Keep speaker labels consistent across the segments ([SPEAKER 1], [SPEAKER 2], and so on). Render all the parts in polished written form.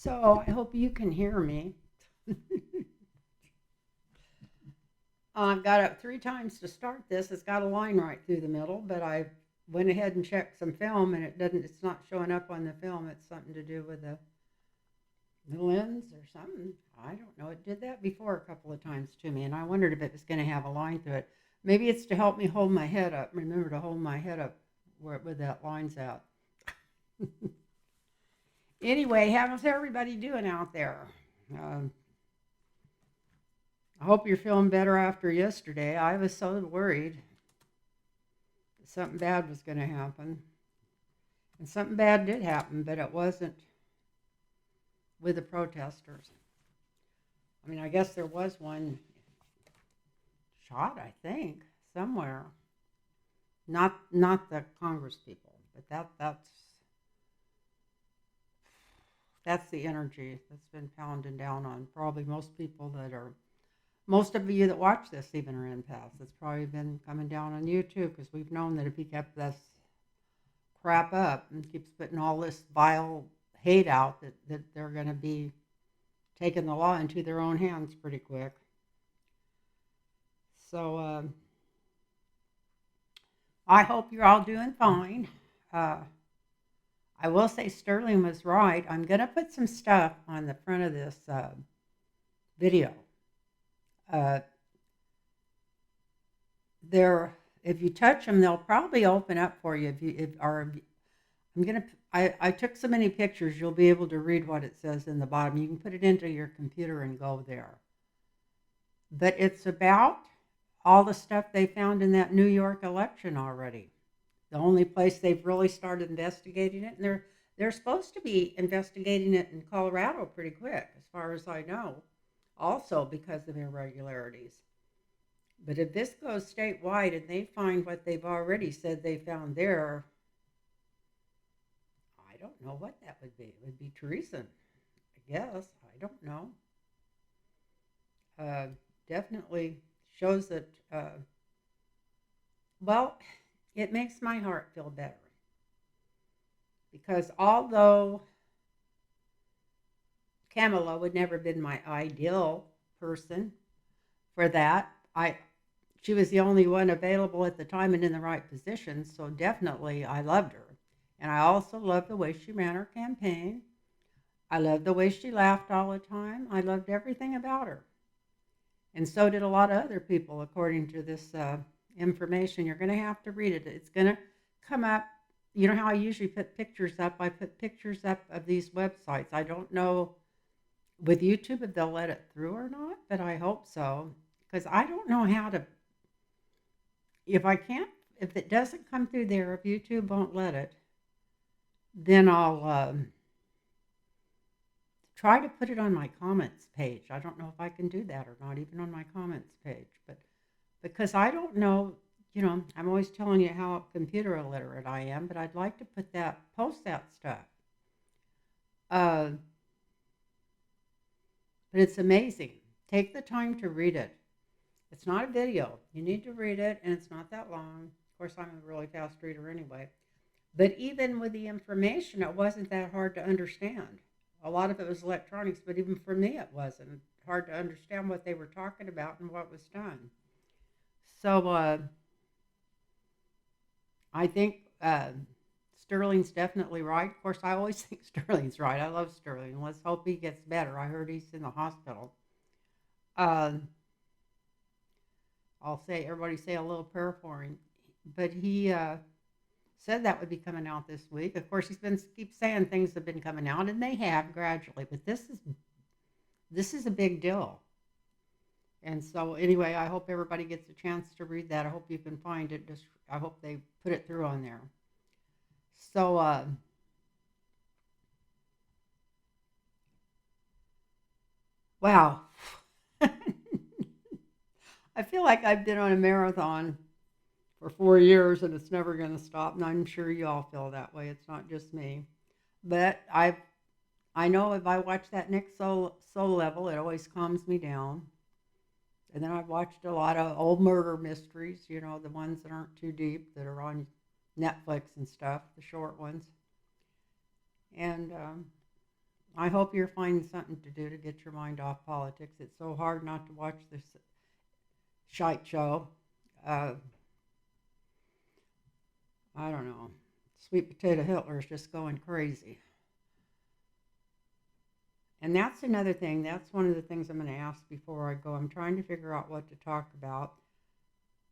[SPEAKER 1] So I hope you can hear me. I've got up 3 times to start this. It's got a line right through the middle, but I went ahead and checked some film, and it's not showing up on the film. It's something to do with the lens or something. I don't know. It did that before a couple of times to me, and I wondered if it was going to have a line through it. Maybe it's to help me hold my head up. Remember to hold my head up where that line's out. Anyway, how's everybody doing out there? Um, I hope you're feeling better after yesterday. I was so worried that something bad was going to happen. And something bad did happen, but it wasn't with the protesters. I mean, I guess there was one shot, I think, somewhere. Not the Congress people, but that's the energy that's been pounding down on probably most of you that watch this even are empaths. It's probably been coming down on you too, because we've known that if he kept this crap up and keeps putting all this vile hate out, that they're going to be taking the law into their own hands pretty quick. So I hope you're all doing fine. Uh, I will say Sterling was right. I'm going to put some stuff on the front of this video. Uh, if you touch them, they'll probably open up for you. I took so many pictures, you'll be able to read what it says in the bottom. You can put it into your computer and go there. But it's about all the stuff they found in that New York election already. The only place they've really started investigating it, and they're supposed to be investigating it in Colorado pretty quick, as far as I know, also because of irregularities. But if this goes statewide and they find what they've already said they found there, I don't know what that would be. It would be treason, I guess. I don't know. Uh, Definitely shows that, well, it makes my heart feel better. Because although Kamala would never have been my ideal person for that, she was the only one available at the time and in the right position, so definitely I loved her. And I also loved the way she ran her campaign. I loved the way she laughed all the time. I loved everything about her. And so did a lot of other people, according to this information. You're going to have to read it. It's going to come up. You know how I usually put pictures up? I put pictures up of these websites. I don't know with YouTube if they'll let it through or not, but I hope so. Because I don't know how to, if it doesn't come through there, if YouTube won't let it, then I'll try to put it on my comments page. I don't know if I can do that or not, even on my comments page. But because I don't know, I'm always telling you how computer illiterate I am, but I'd like to post that stuff. Uh, but it's amazing. Take the time to read it. It's not a video. You need to read it, and it's not that long. Of course, I'm a really fast reader anyway. But even with the information, it wasn't that hard to understand. A lot of it was electronics, but even for me, it wasn't hard to understand what they were talking about and what was done. So I think Sterling's definitely right. Of course, I always think Sterling's right. I love Sterling. Let's hope he gets better. I heard he's in the hospital. Uh, everybody say a little prayer for him. But he said that would be coming out this week. Of course, keeps saying things have been coming out, and they have gradually. But this is a big deal. And so anyway, I hope everybody gets a chance to read that. I hope you can find it. I hope they put it through on there. So wow. I feel like I've been on a marathon for 4 years and it's never going to stop. And I'm sure you all feel that way. It's not just me. But I know if I watch that next soul level, it always calms me down. And then I've watched a lot of old murder mysteries, the ones that aren't too deep, that are on Netflix and stuff, the short ones. And I hope you're finding something to do to get your mind off politics. It's so hard not to watch this shite show. Uh, I don't know. Sweet potato Hitler is just going crazy. And that's another thing. That's one of the things I'm going to ask before I go. I'm trying to figure out what to talk about.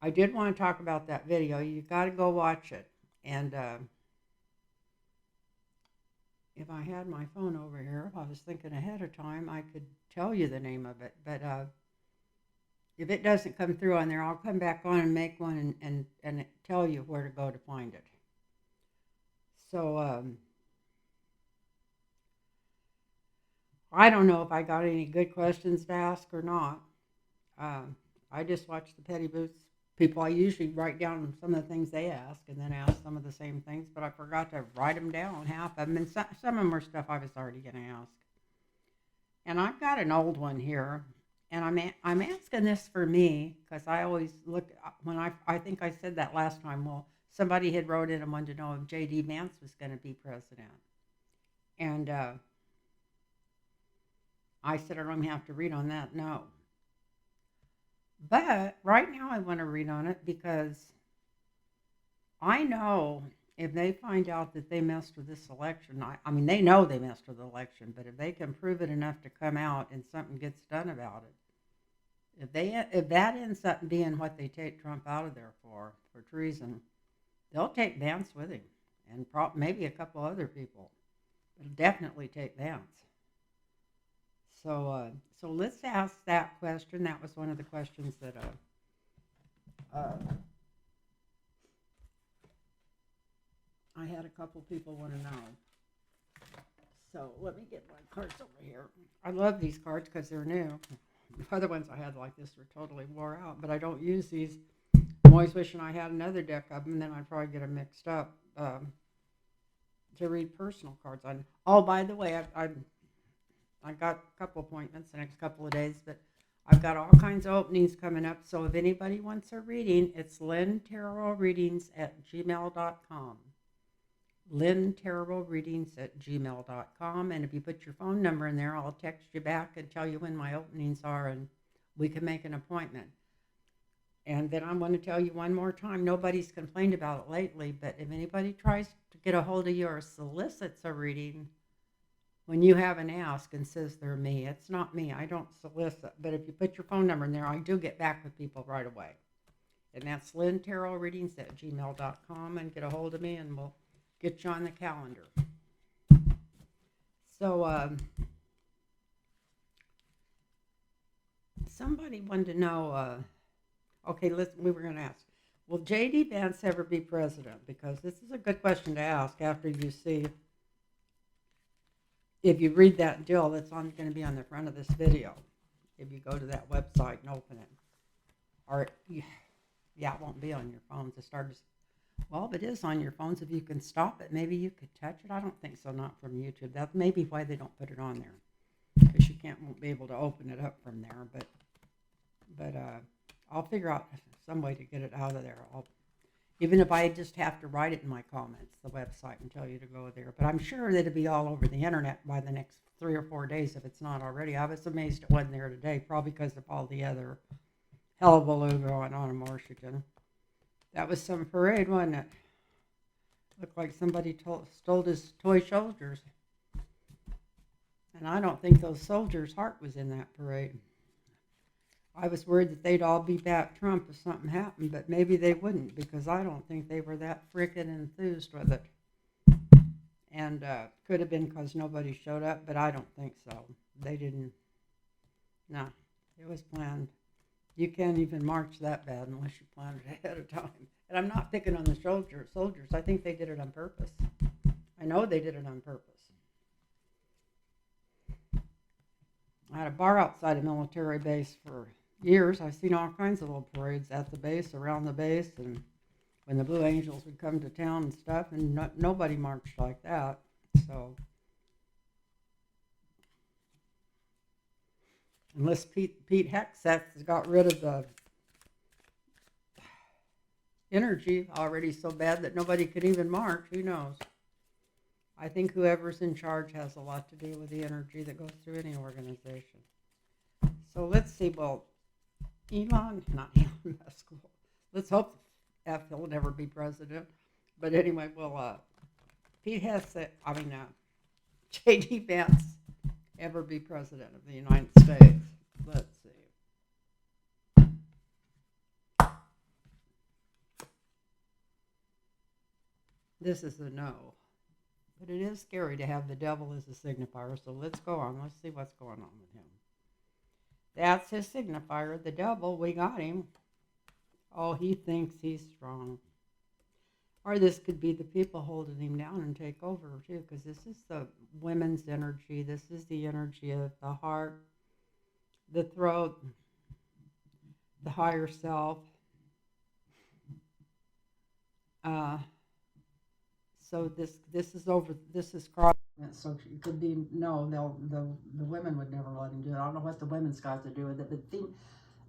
[SPEAKER 1] I did want to talk about that video. You got to go watch it. And if I had my phone over here, if I was thinking ahead of time, I could tell you the name of it. But if it doesn't come through on there, I'll come back on and make one and tell you where to go to find it. So I don't know if I got any good questions to ask or not. I just watch the Petty Boots people. I usually write down some of the things they ask and then ask some of the same things, but I forgot to write them down, half of them. And some of them were stuff I was already going to ask. And I've got an old one here, and I'm asking this for me because I always look, when I think I said that last time, well, somebody had wrote in and wanted to know if J.D. Vance was going to be president. And I said, I don't even have to read on that, no. But right now I want to read on it because I know if they find out that they messed with this election, I mean, they know they messed with the election, but if they can prove it enough to come out and something gets done about it, if that ends up being what they take Trump out of there for treason, they'll take Vance with him and maybe a couple other people. They'll definitely take Vance. So let's ask that question. That was one of the questions that I had a couple people want to know. So let me get my cards over here. I love these cards because they're new. The other ones I had like this were totally wore out, but I don't use these. I'm always wishing I had another deck of them, and then I'd probably get them mixed up to read personal cards on. Oh, by the way, I got a couple appointments the next couple of days, but I've got all kinds of openings coming up. So if anybody wants a reading, it's lynntarotreadings@gmail.com. lynntarotreadings@gmail.com. And if you put your phone number in there, I'll text you back and tell you when my openings are, and we can make an appointment. And then I'm going to tell you one more time, nobody's complained about it lately, but if anybody tries to get a hold of you or solicits a reading, when you have an ask and says they're me, it's not me. I don't solicit. But if you put your phone number in there, I do get back with people right away. And that's lynntarotreadings@gmail.com, and get a hold of me and we'll get you on the calendar. So somebody wanted to know, okay, we were going to ask, will J.D. Vance ever be president? Because this is a good question to ask after you see, if you read that deal that's going to be on the front of this video, if you go to that website and open it. Or, yeah, it won't be on your phones. Well, if it is on your phones, if you can stop it, maybe you could touch it. I don't think so, not from YouTube. That may be why they don't put it on there, because you won't be able to open it up from there. But I'll figure out some way to get it out of there. Even if I just have to write it in my comments, the website, and tell you to go there. But I'm sure that it'll be all over the internet by the next 3 or 4 days if it's not already. I was amazed it wasn't there today, probably because of all the other hullabaloo going on in Washington. That was some parade, wasn't it? Looked like somebody stole his toy soldiers. And I don't think those soldiers' heart was in that parade. I was worried that they'd all be back Trump if something happened, but maybe they wouldn't, because I don't think they were that freaking enthused with it. And could have been because nobody showed up, but I don't think so. They didn't. No, it was planned. You can't even march that bad unless you plan it ahead of time. And I'm not picking on the soldiers. I think they did it on purpose. I know they did it on purpose. I had a bar outside a military base for years. I've seen all kinds of little parades at the base, around the base, and when the Blue Angels would come to town and stuff, and nobody marched like that. So, unless Pete Hegseth has got rid of the energy already so bad that nobody could even march, who knows? I think whoever's in charge has a lot to do with the energy that goes through any organization. So let's see. Well, not Elon Musk. Let's hope he'll never be president. But anyway, Pete Hegseth, J.D. Vance ever be president of the United States? Let's see. This is a no. But it is scary to have the devil as a signifier, so let's go on. Let's see what's going on with him. That's his signifier, the devil. We got him. Oh, he thinks he's strong. Or this could be the people holding him down and take over, too, because this is the women's energy. This is the energy of the heart, the throat, the higher self. So this is over. This is cross. So it could be no. The women would never let him do it. I don't know what the women's got to do with it, but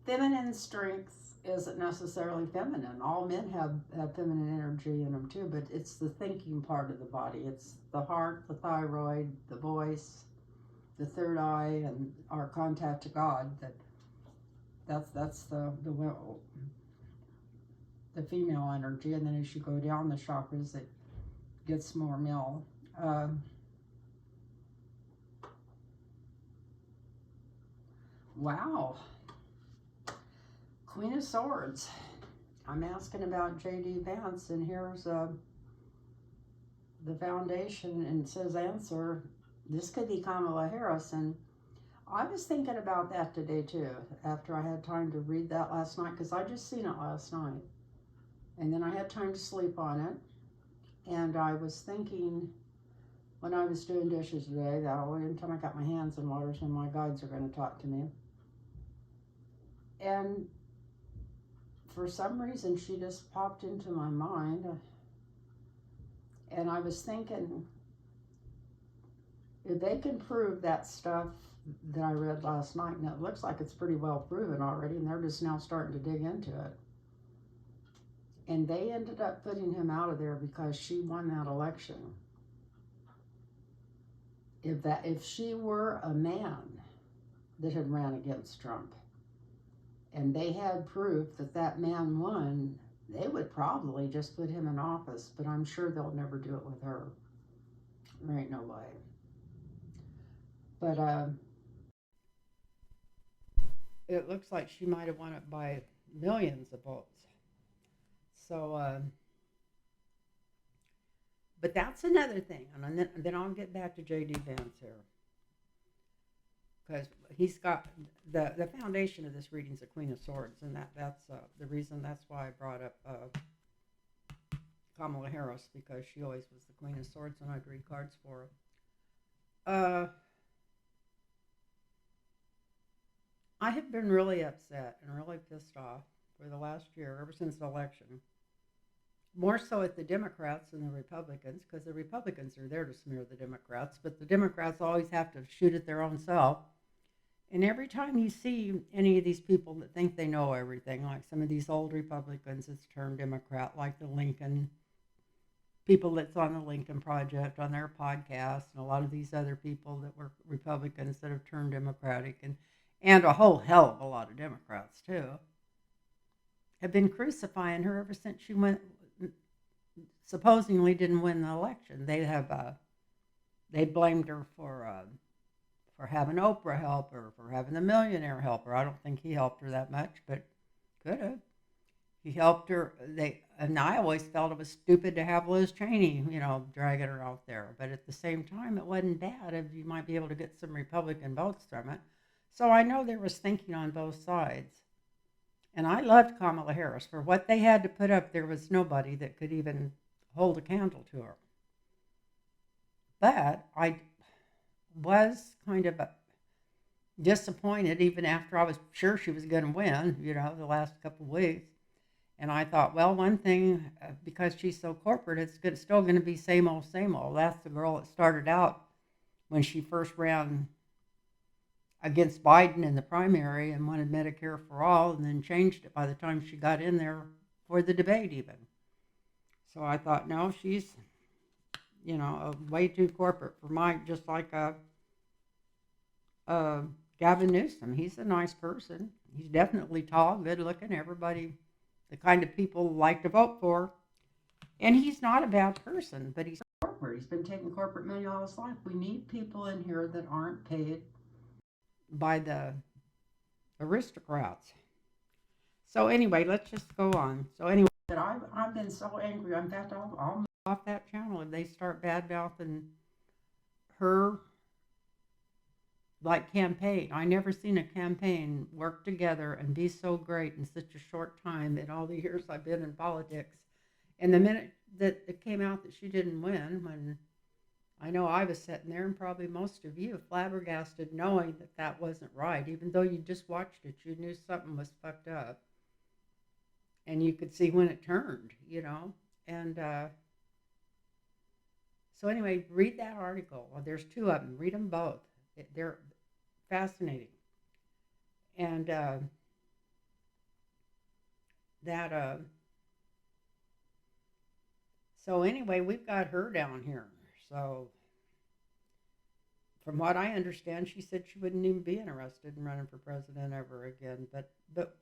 [SPEAKER 1] feminine strength isn't necessarily feminine. All men have feminine energy in them too, but it's the thinking part of the body. It's the heart, the thyroid, the voice, the third eye, and our contact to God. That's the female energy, and then as you go down the chakras, it gets more male. Wow. Queen of Swords. I'm asking about J.D. Vance, and here's the foundation, and it says answer. This could be Kamala Harris, and I was thinking about that today too, after I had time to read that last night, because I just seen it last night. And then I had time to sleep on it. And I was thinking, when I was doing dishes today, that every time I got my hands in water, so my guides are going to talk to me. And for some reason, she just popped into my mind. And I was thinking, if they can prove that stuff that I read last night, and it looks like it's pretty well proven already, and they're just now starting to dig into it. And they ended up putting him out of there because she won that election. If she were a man that had ran against Trump, and they had proof that man won, they would probably just put him in office, but I'm sure they'll never do it with her. There ain't no way. But it looks like she might have won it by millions of votes. So, but that's another thing, and then I'll get back to J.D. Vance here, because he's got the foundation of this reading is the Queen of Swords, and that's the reason. That's why I brought up Kamala Harris, because she always was the Queen of Swords, and I'd read cards for her. I have been really upset and really pissed off for the last year, ever since the election. More so at the Democrats than the Republicans, because the Republicans are there to smear the Democrats, but the Democrats always have to shoot at their own self. And every time you see any of these people that think they know everything, like some of these old Republicans that's turned Democrat, like the Lincoln people that's on the Lincoln Project on their podcast, and a lot of these other people that were Republicans that have turned Democratic, and a whole hell of a lot of Democrats too, have been crucifying her ever since she supposedly didn't win the election. They blamed her for having Oprah help her, for having the millionaire help her. I don't think he helped her that much, but could have. He helped her. And I always felt it was stupid to have Liz Cheney, dragging her out there. But at the same time, it wasn't bad if you might be able to get some Republican votes from it. So I know there was thinking on both sides. And I loved Kamala Harris. For what they had to put up, there was nobody that could even hold a candle to her. But I was kind of disappointed, even after I was sure she was going to win, the last couple of weeks. And I thought, well, one thing, because she's so corporate, it's still going to be same old, same old. That's the girl that started out when she first ran against Biden in the primary and wanted Medicare for all, and then changed it by the time she got in there for the debate even. So I thought, no, she's way too corporate for my, just like uh, Gavin Newsom. He's a nice person. He's definitely tall, good looking, everybody, the kind of people like to vote for. And he's not a bad person, but he's corporate. He's been taking corporate money all his life. We need people in here that aren't paid by the aristocrats. So anyway, let's just go on. So anyway, that I've been so angry. In fact, I'll move off that channel if they start bad mouthing her like campaign. I never seen a campaign work together and be so great in such a short time in all the years I've been in politics. And the minute that it came out that she didn't win, when I know I was sitting there, and probably most of you, flabbergasted, knowing that that wasn't right, even though you just watched it, you knew something was fucked up, and you could see when it turned. And so anyway, read that article. Well, there's two of them. Read them both. They're fascinating. And that so anyway, we've got her down here. So from what I understand, she said she wouldn't even be interested in running for president ever again. But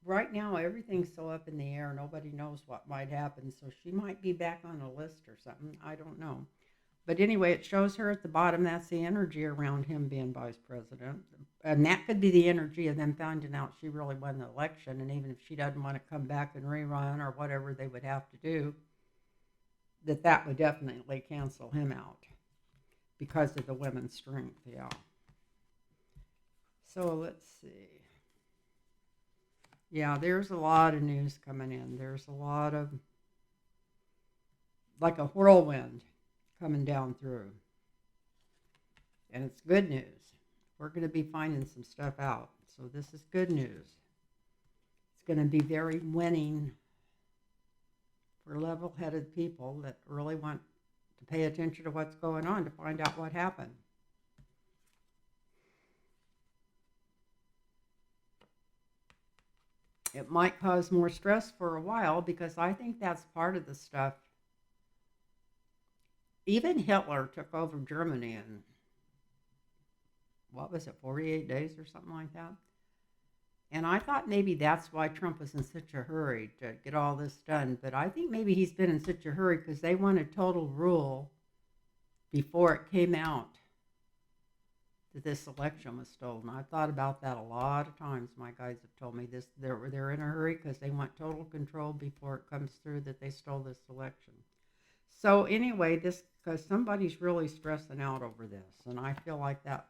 [SPEAKER 1] right now everything's so up in the air. Nobody knows what might happen. So she might be back on a list or something. I don't know. But anyway, it shows her at the bottom. That's the energy around him being vice president. And that could be the energy of them finding out she really won the election. And even if she doesn't want to come back and rerun or whatever they would have to do, that would definitely cancel him out because of the women's strength. Yeah. So let's see. Yeah, there's a lot of news coming in. There's a lot of, like a whirlwind coming down through. And it's good news. We're going to be finding some stuff out. So this is good news. It's going to be very winning for level-headed people that really want to pay attention to what's going on to find out what happened. It might cause more stress for a while because I think that's part of the stuff. Even Hitler took over Germany in, what was it, 48 days or something like that? And I thought maybe that's why Trump was in such a hurry to get all this done. But I think maybe he's been in such a hurry because they wanted total rule before it came out that this election was stolen. I've thought about that a lot of times. My guys have told me this. They're in a hurry because they want total control before it comes through that they stole this election. So anyway, because somebody's really stressing out over this, and I feel like that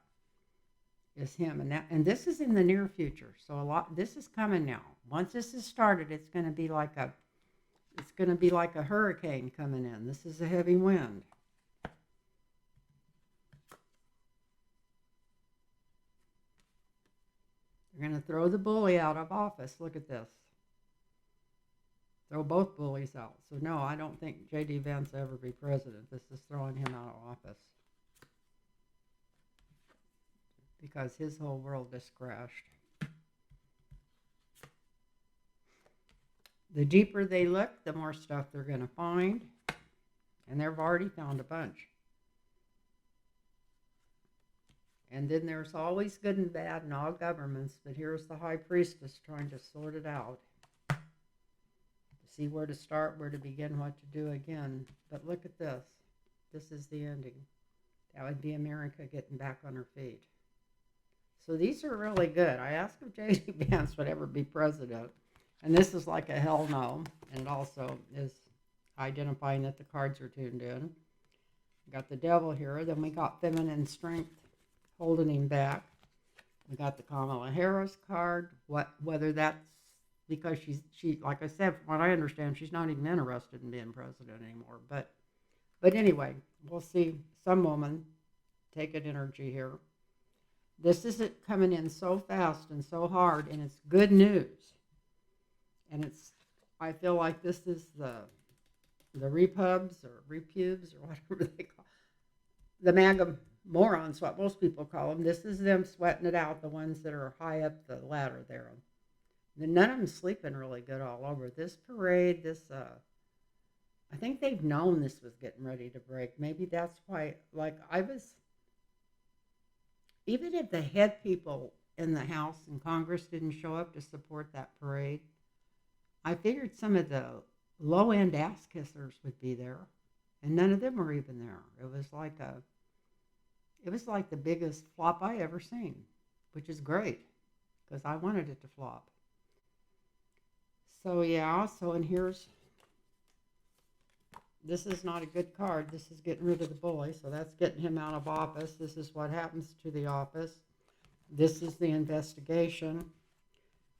[SPEAKER 1] is him, and this is in the near future. So this is coming now. Once this is started, it's going to be like a hurricane coming in. This is a heavy wind. They're going to throw the bully out of office. Look at this. Throw both bullies out. So no, I don't think J.D. Vance will ever be president. This is throwing him out of office. Because his whole world just crashed. The deeper they look, the more stuff they're going to find. And they've already found a bunch. And then there's always good and bad in all governments, but here's the high priestess trying to sort it out. To see where to start, where to begin, what to do again. But look at this. This is the ending. That would be America getting back on her feet. So these are really good. I asked if J.D. Vance would ever be president. And this is like a hell no. And it also is identifying that the cards are tuned in. We got the devil here. Then we got feminine strength holding him back. We got the Kamala Harris card. Whether that's because she like I said, from what I understand, she's not even interested in being president anymore. But anyway, we'll see some woman take an energy here. This isn't coming in so fast and so hard, and it's good news. And I feel like this is the repubs or repubes or whatever they call it. The MAGA morons, what most people call them. This is them sweating it out, the ones that are high up the ladder there. None of them sleeping really good all over. This parade, this I think they've known this was getting ready to break. Maybe that's why, like, even if the head people in the House and Congress didn't show up to support that parade, I figured some of the low end ass kissers would be there, and none of them were even there. It was like the biggest flop I ever seen, which is great because I wanted it to flop. So yeah, and this is not a good card. This is getting rid of the bully, so that's getting him out of office. This is what happens to the office. This is the investigation.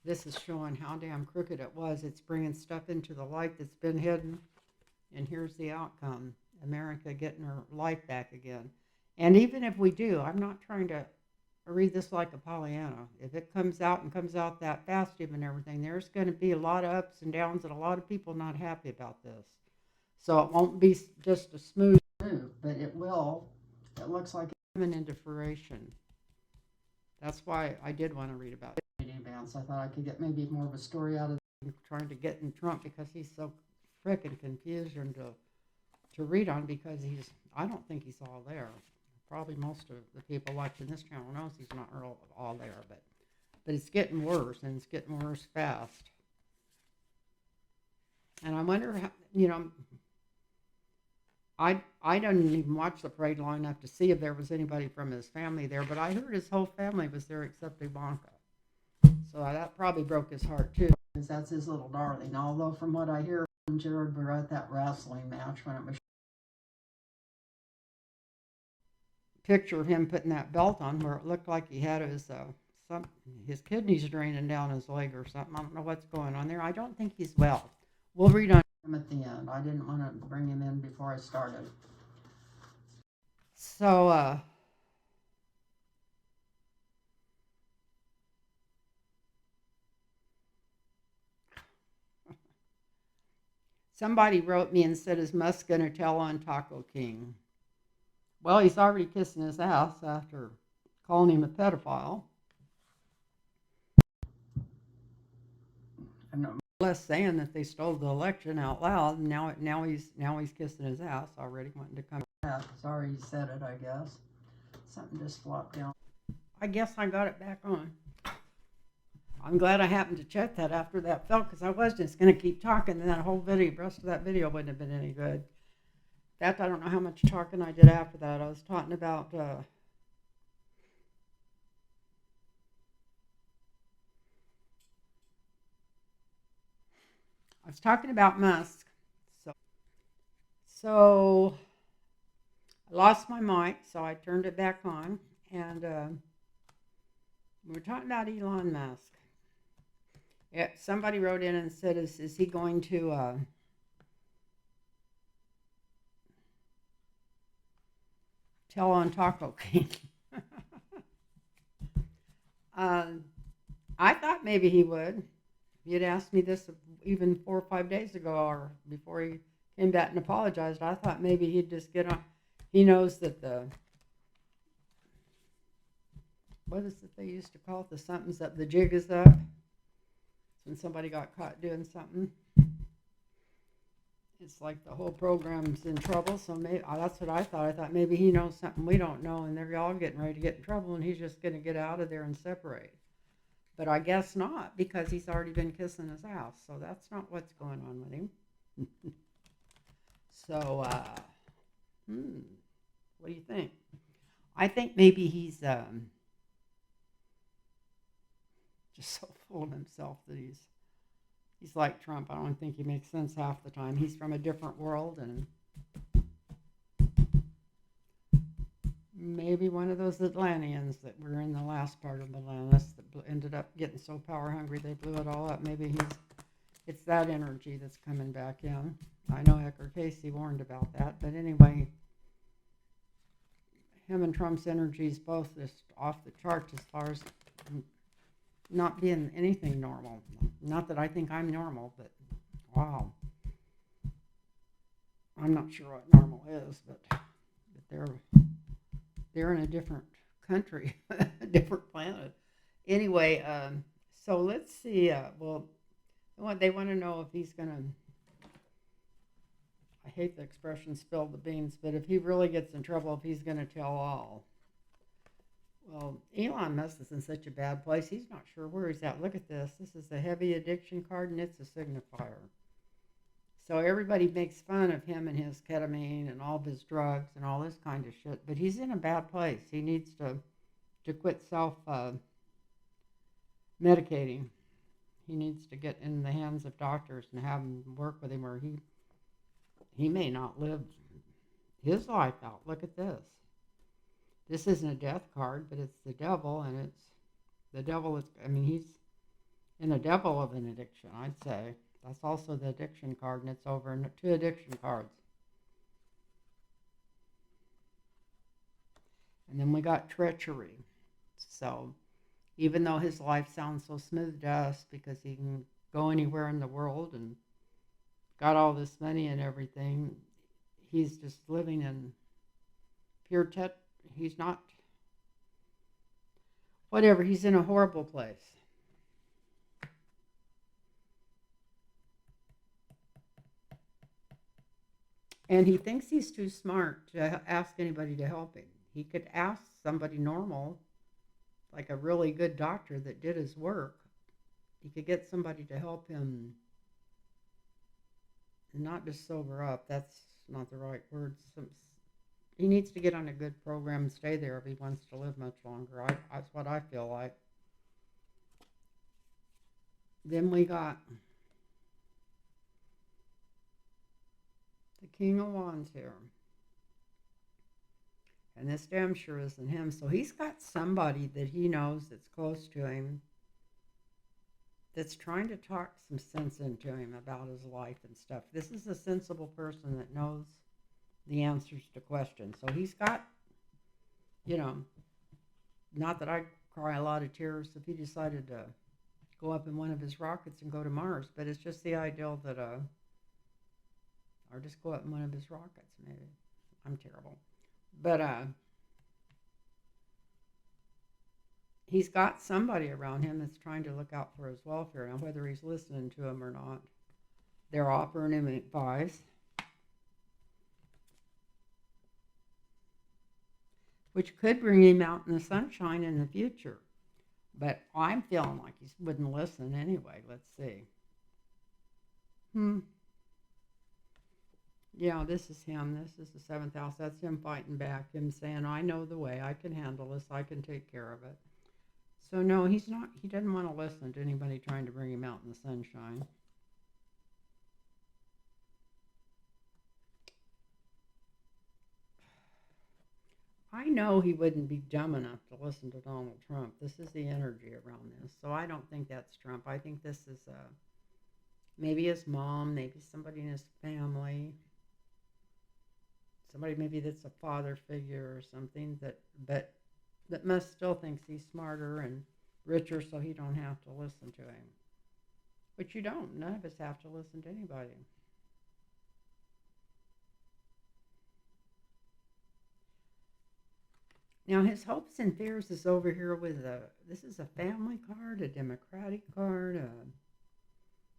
[SPEAKER 1] This is showing how damn crooked it was. It's bringing stuff into the light that's been hidden. And here's the outcome. America getting her life back again. And even if we do, I'm not trying to read this like a Pollyanna. If it comes out and comes out that fast, even everything, there's going to be a lot of ups and downs and a lot of people not happy about this. So it won't be just a smooth move, but it will. It looks like it's coming into fruition. That's why I did want to read about Vance. I thought I could get maybe more of a story out of trying to get in Trump because he's so frickin' confusion to read on because I don't think he's all there. Probably most of the people watching this channel knows he's not all there, but it's getting worse and it's getting worse fast. And I wonder how, I didn't even watch the parade long enough to see if there was anybody from his family there, but I heard his whole family was there except Ivanka. So that probably broke his heart too, because that's his little darling. Although from what I hear, Jared were at that wrestling match when it was picture of him putting that belt on where it looked like he had his kidneys draining down his leg or something. I don't know what's going on there. I don't think he's well. We'll read on him at the end. I didn't want to bring him in before I started. So, somebody wrote me and said, is Musk going to tell on Taco King? Well, he's already kissing his ass after calling him a pedophile. And less saying that they stole the election out loud. And now he's kissing his ass already, wanting to come back. Sorry he said it, I guess. Something just flopped down. I guess I got it back on. I'm glad I happened to check that after that fell because I was just going to keep talking and that whole video, the rest of that video wouldn't have been any good. In fact, I don't know how much talking I did after that. I was talking about Musk. So I lost my mic, so I turned it back on, and we were talking about Elon Musk. Yeah, somebody wrote in and said, "Is he going to tell on Taco King?" I thought maybe he would. If you'd asked me this even 4 or 5 days ago, or before he came back and apologized, I thought maybe he'd just get on. He knows that what is it they used to call it? The something's up, the jig is up. When somebody got caught doing something, it's like the whole program's in trouble. So maybe that's what I thought. I thought maybe he knows something we don't know, and they're all getting ready to get in trouble, and he's just going to get out of there and separate. But I guess not, because he's already been kissing his ass. So that's not what's going on with him. So, what do you think? I think maybe he's just so full of himself that he's like Trump. I don't think he makes sense half the time. He's from a different world, and maybe one of those Atlanteans that were in the last part of Atlantis that ended up getting so power hungry they blew it all up. Maybe it's that energy that's coming back in. I know Edgar Casey warned about that, but anyway, him and Trump's energy is both just off the charts as far as not being anything normal. Not that I think I'm normal, but wow. I'm not sure what normal is, but they're in a different country, a different planet. Anyway, so let's see. Well, they want to know if he's going to. hate the expression spill the beans, but if he really gets in trouble, if he's going to tell all. Well, Elon Musk is in such a bad place, he's not sure where he's at. Look at this. This is a heavy addiction card, and it's a signifier. So everybody makes fun of him and his ketamine and all of his drugs and all this kind of shit, but he's in a bad place. He needs to quit self-medicating. He needs to get in the hands of doctors and have them work with him, or he may not live his life out. Look at this. This isn't a death card, but it's the devil, and it's the devil is, I mean, he's in a devil of an addiction, I'd say. That's also the addiction card, and it's over in 2 addiction cards. And then we got treachery. So even though his life sounds so smooth to us because he can go anywhere in the world and got all this money and everything, he's just living in pure he's not, whatever, he's in a horrible place. And he thinks he's too smart to ask anybody to help him. He could ask somebody normal, like a really good doctor that did his work. He could get somebody to help him and not just sober up. That's not the right word. He needs to get on a good program and stay there if he wants to live much longer. That's what I feel like. Then we got the King of Wands here. And this damn sure isn't him. So he's got somebody that he knows that's close to him that's trying to talk some sense into him about his life and stuff. This is a sensible person that knows the answers to questions. So he's got, not that I cry a lot of tears if he decided to go up in one of his rockets and go to Mars, but it's just the ideal that, or just go up in one of his rockets, maybe. I'm terrible. But he's got somebody around him that's trying to look out for his welfare. Now, whether he's listening to him or not, they're offering him advice, which could bring him out in the sunshine in the future. But I'm feeling like he wouldn't listen anyway. Let's see. Yeah, this is him. This is the 7th house. That's him fighting back, him saying, I know the way. I can handle this. I can take care of it. So no, he's not. He doesn't want to listen to anybody trying to bring him out in the sunshine. I know he wouldn't be dumb enough to listen to Donald Trump. This is the energy around this. So I don't think that's Trump. I think this is maybe his mom, maybe somebody in his family. Somebody maybe that's a father figure or something that Musk still thinks he's smarter and richer, so he don't have to listen to him. But you don't. None of us have to listen to anybody. Now his hopes and fears is over here with this is a family card, a democratic card,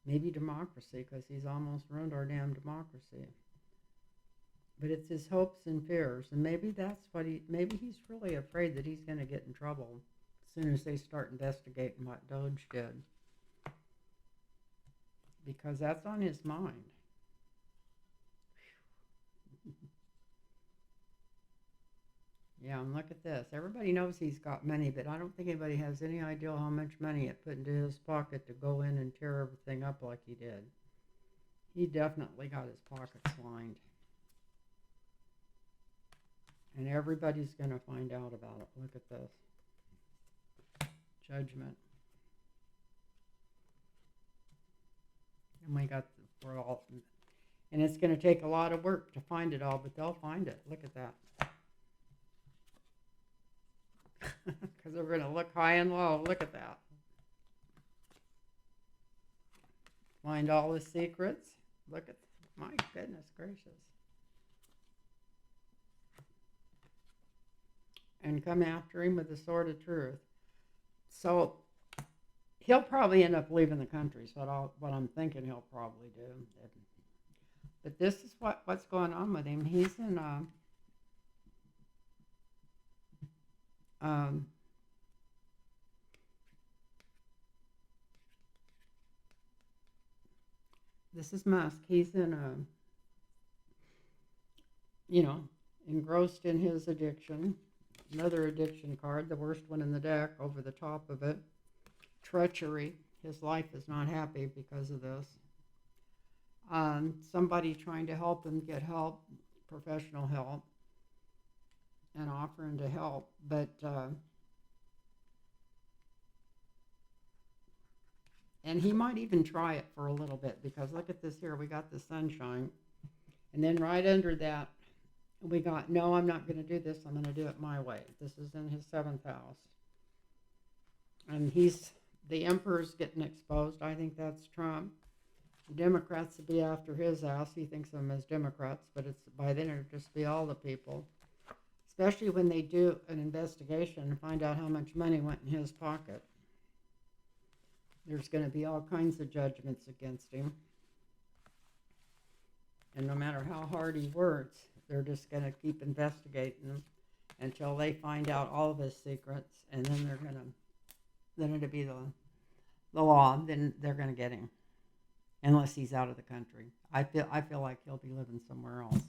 [SPEAKER 1] maybe democracy, because he's almost ruined our damn democracy. But it's his hopes and fears, and maybe that's what maybe he's really afraid that he's going to get in trouble as soon as they start investigating what Doge did. Because that's on his mind. Yeah, and look at this. Everybody knows he's got money, but I don't think anybody has any idea how much money it put into his pocket to go in and tear everything up like he did. He definitely got his pockets lined. And everybody's going to find out about it. Look at this. Judgment. And we got we're all, and it's going to take a lot of work to find it all, but they'll find it. Look at that. Because they're going to look high and low. Look at that. Find all the secrets. Look at, my goodness gracious. And come after him with the sword of truth. So he'll probably end up leaving the country. So what I'm thinking he'll probably do. But this is what's going on with him. He's in um, this is Musk. He's in you know, engrossed in his addiction. Another addiction card, the worst one in the deck, over the top of it. Treachery. His life is not happy because of this. Somebody trying to help him get help, professional help, and offering to help, but and he might even try it for a little bit, because look at this here. We got the sunshine, and then right under that we got, no, I'm not going to do this. I'm going to do it my way. This is in his 7th house. And the emperor's getting exposed. I think that's Trump. The Democrats will be after his ass. He thinks of them as Democrats, but it's by then it'll just be all the people. Especially when they do an investigation and find out how much money went in his pocket. There's going to be all kinds of judgments against him. And no matter how hard he works, they're just going to keep investigating him until they find out all of his secrets, and then it'll be the law. Then they're going to get him, unless he's out of the country. I feel like he'll be living somewhere else,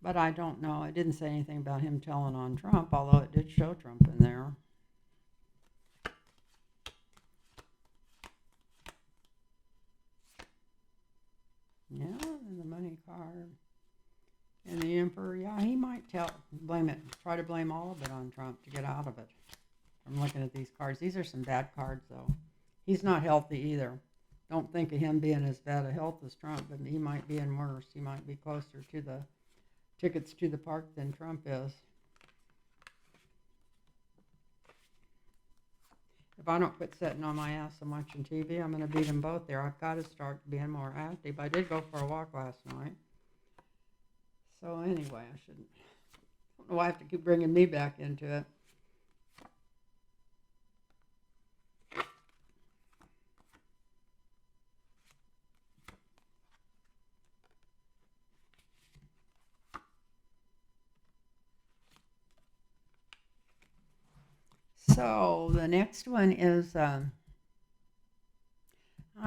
[SPEAKER 1] but I don't know. It didn't say anything about him telling on Trump, although it did show Trump in there. Yeah, and the money card. And the emperor, yeah, he might try to blame all of it on Trump to get out of it. I'm looking at these cards. These are some bad cards, though. He's not healthy either. Don't think of him being as bad a health as Trump, but he might be in worse. He might be closer to the tickets to the park than Trump is. If I don't quit sitting on my ass and watching TV, I'm going to beat them both there. I've got to start being more active. I did go for a walk last night. So anyway, I don't know why I have to keep bringing me back into it. So the next one is, I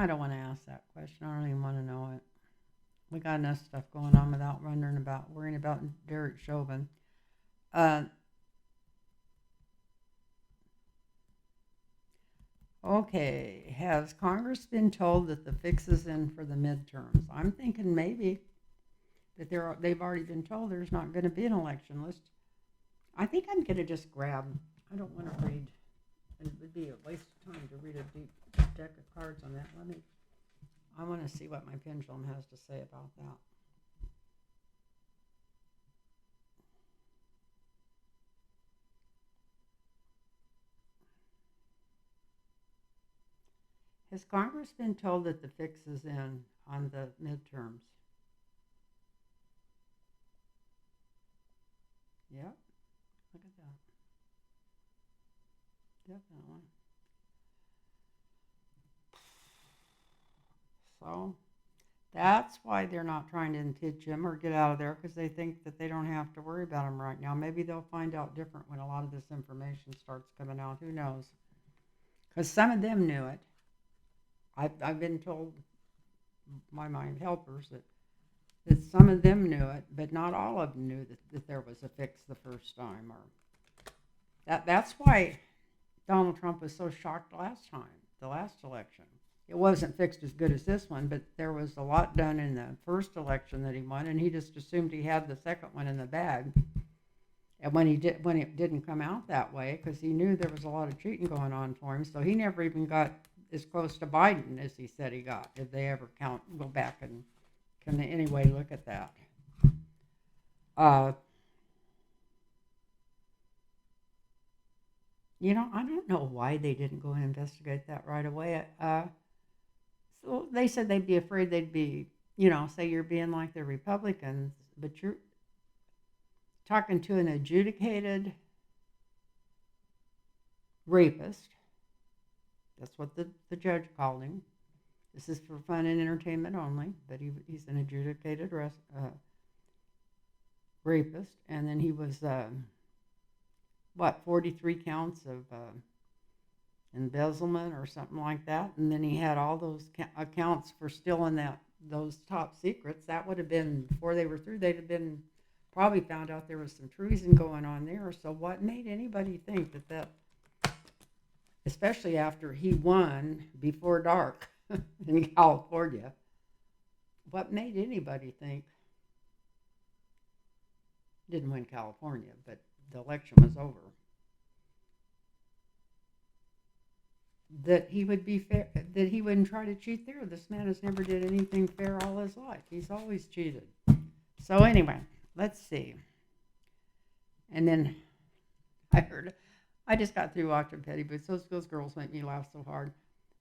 [SPEAKER 1] don't want to ask that question. I don't even want to know it. We got enough stuff going on without worrying about Derek Chauvin. Okay, has Congress been told that the fix is in for the midterms? I'm thinking maybe that they've already been told there's not going to be an election list. I think I'm going to just grab. I don't want to read. It would be a waste of time to read a deep deck of cards on that. I want to see what my pendulum has to say about that. Has Congress been told that the fix is in on the midterms? Yep. Look at that. Definitely. So that's why they're not trying to impeach him or get out of there, because they think that they don't have to worry about him right now. Maybe they'll find out different when a lot of this information starts coming out. Who knows? Because some of them knew it. I've been told by my helpers that some of them knew it, but not all of them knew that there was a fix the first time. Or that's why Donald Trump was so shocked last time, the last election. It wasn't fixed as good as this one, but there was a lot done in the first election that he won, and he just assumed he had the second one in the bag. And when it didn't come out that way, because he knew there was a lot of cheating going on for him, so he never even got as close to Biden as he said he got. If they ever go back and can in any way look at that. I don't know why they didn't go and investigate that right away. So they said they'd be afraid they'd be, say you're being like the Republicans, but you're talking to an adjudicated rapist. That's what the judge called him. This is for fun and entertainment only, but he's an adjudicated rapist. And then he was, 43 counts of embezzlement or something like that. And then he had all those accounts for stealing those top secrets. That would have been, before they were through, they'd have been probably found out there was some treason going on there. So what made anybody think that especially after he won before dark in California, what made anybody think, didn't win California, but the election was over, that he would be fair, that he wouldn't try to cheat there? This man has never did anything fair all his life. He's always cheated. So anyway, let's see. And then I just got through watching Petty Boots. Those girls make me laugh so hard.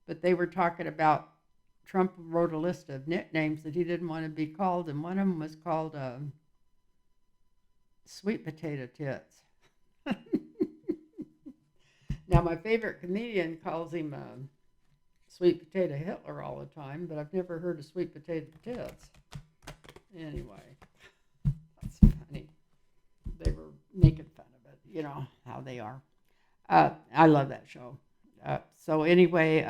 [SPEAKER 1] But they were talking about Trump wrote a list of nicknames that he didn't want to be called, and one of them was called Sweet Potato Tits. Now, my favorite comedian calls him Sweet Potato Hitler all the time, but I've never heard of Sweet Potato Tits. Anyway, that's funny. They were making fun of it, you know, how they are. I love that show. So anyway,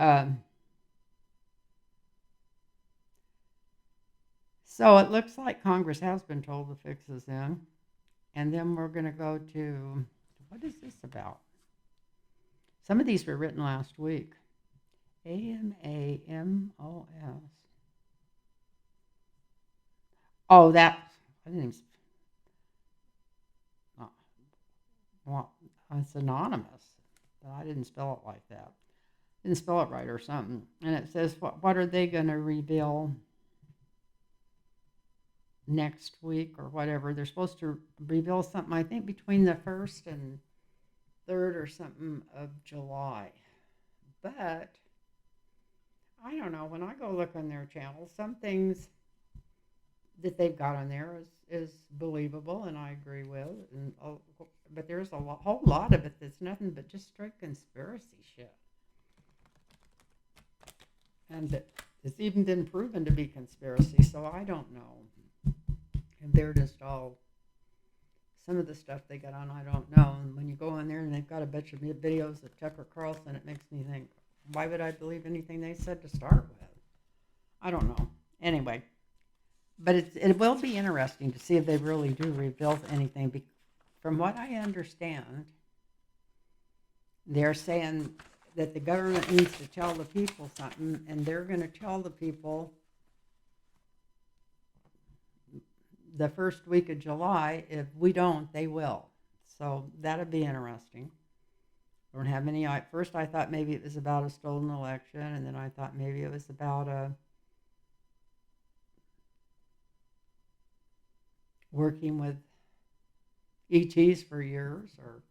[SPEAKER 1] so it looks like Congress has been told the fix is in. And then we're going to go to, what is this about? Some of these were written last week. AMAMOS. Oh, that, I didn't even, well, it's anonymous. But I didn't spell it like that. Didn't spell it right or something. And it says, what are they going to reveal next week or whatever? They're supposed to reveal something, I think, between the 1st and 3rd or something of July. But I don't know. When I go look on their channel, some things that they've got on there is believable, and I agree with. And but there's a whole lot of it that's nothing but just straight conspiracy shit. And it's even been proven to be conspiracy, so I don't know. And they're just all, some of the stuff they got on, I don't know. And when you go on there and they've got a bunch of videos of Tucker Carlson, it makes me think, why would I believe anything they said to start with? I don't know. Anyway, but it will be interesting to see if they really do reveal anything. From what I understand, they're saying that the government needs to tell the people something, and they're going to tell the people the first week of July. If we don't, they will. So that'll be interesting. I don't have any. First, I thought maybe it was about a stolen election, and then I thought maybe it was about working with ETs for years, or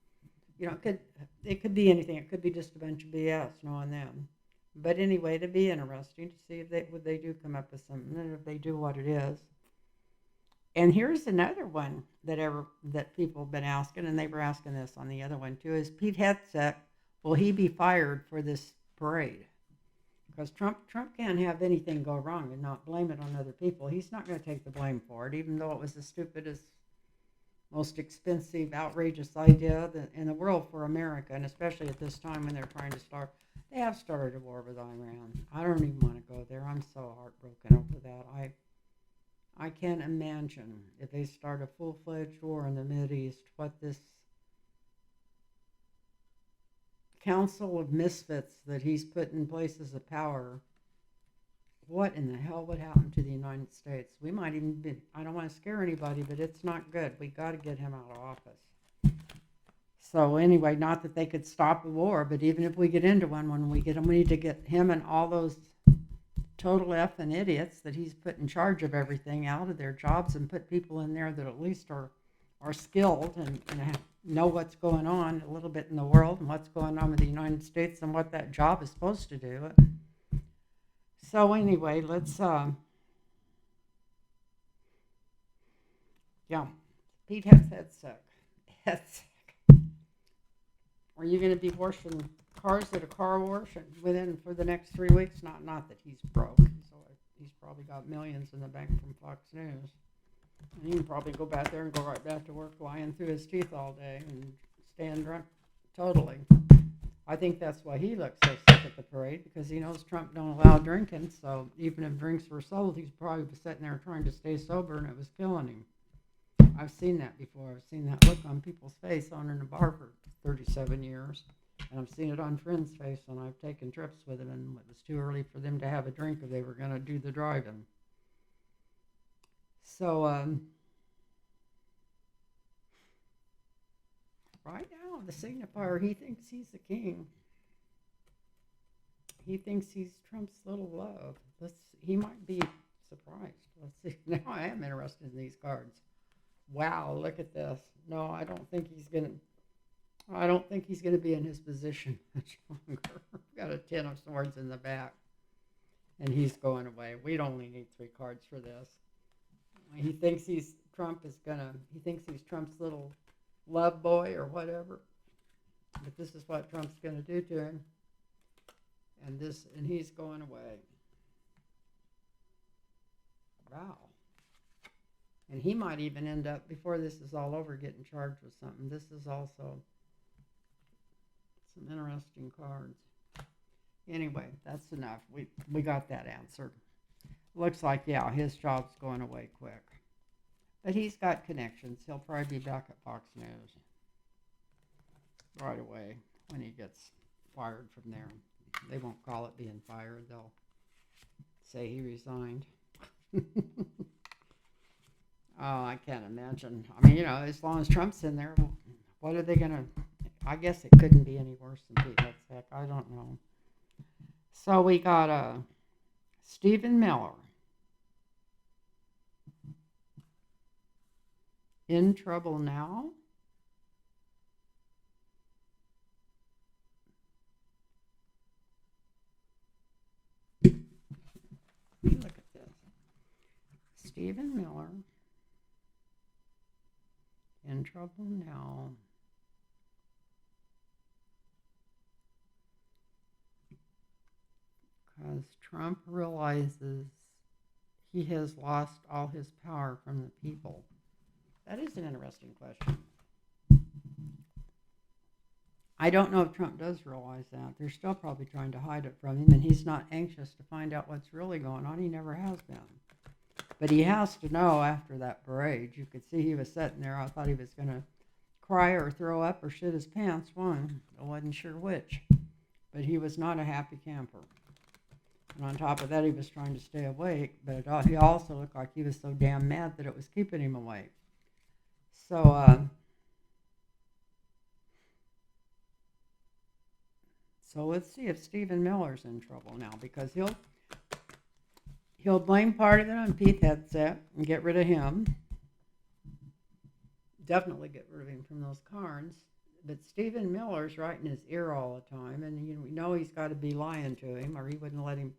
[SPEAKER 1] it could be anything. It could be just a bunch of BS, knowing them. But anyway, it'd be interesting to see if they do come up with something, and if they do, what it is. And here's another one that people have been asking, and they were asking this on the other one too, is Pete Hegseth, will he be fired for this parade? Because Trump can't have anything go wrong and not blame it on other people. He's not going to take the blame for it, even though it was the stupidest, most expensive, outrageous idea in the world for America, and especially at this time when they're trying to start. They have started a war with Iran. I don't even want to go there. I'm so heartbroken over that. I can't imagine if they start a full-fledged war in the Mideast, what this council of misfits that he's put in places of power, what in the hell would happen to the United States? We might even be, I don't want to scare anybody, but it's not good. We got to get him out of office. So anyway, not that they could stop a war, but even if we get into one, when we get him, we need to get him and all those total effing idiots that he's put in charge of everything out of their jobs, and put people in there that at least are skilled and know what's going on a little bit in the world and what's going on with the United States and what that job is supposed to do. So anyway, let's Pete Hegseth. Are you going to be washing cars at a car wash and within for the next 3 weeks. Not that he's broke. He's probably got millions in the bank from Fox News. And he can probably go back there and go right back to work lying through his teeth all day and staying drunk totally. I think that's why he looks so sick at the parade, because he knows Trump don't allow drinking. So even if drinks were sold, he's probably sitting there trying to stay sober, and it was killing him. I've seen that before. I've seen that look on people's face owning a bar for 37 years. And I've seen it on friends' face when I've taken trips with them, and it was too early for them to have a drink if they were going to do the driving. So, right now, the signifier, he thinks he's the king. He thinks he's Trump's little love. He might be surprised. Let's see. Now I am interested in these cards. Wow, look at this. No, I don't think he's going to be in his position much longer. Got a 10 of swords in the back. And he's going away. We'd only need 3 cards for this. He thinks he's Trump's little love boy or whatever. But this is what Trump's going to do to him. And he's going away. Wow. And he might even end up, before this is all over, getting charged with something. This is also some interesting cards. Anyway, that's enough. We got that answered. Looks like, yeah, his job's going away quick. But he's got connections. He'll probably be back at Fox News right away when he gets fired from there. They won't call it being fired. They'll say he resigned. Oh, I can't imagine. I mean, as long as Trump's in there, what are they going to... I guess it couldn't be any worse than Pete Hegseth. I don't know. So we got Stephen Miller. In trouble now? Look at this. Stephen Miller. In trouble now. Because Trump realizes he has lost all his power from the people. That is an interesting question. I don't know if Trump does realize that. They're still probably trying to hide it from him, and he's not anxious to find out what's really going on. He never has been. But he has to know after that parade. You could see he was sitting there. I thought he was going to cry or throw up or shit his pants. One, I wasn't sure which. But he was not a happy camper. And on top of that, he was trying to stay awake. But he also looked like he was so damn mad that it was keeping him awake. So let's see if Stephen Miller's in trouble now, because he'll blame part of it on Pete Hegseth and get rid of him. Definitely get rid of him from those cards. But Stephen Miller's right in his ear all the time, and we know he's got to be lying to him, or he wouldn't let him.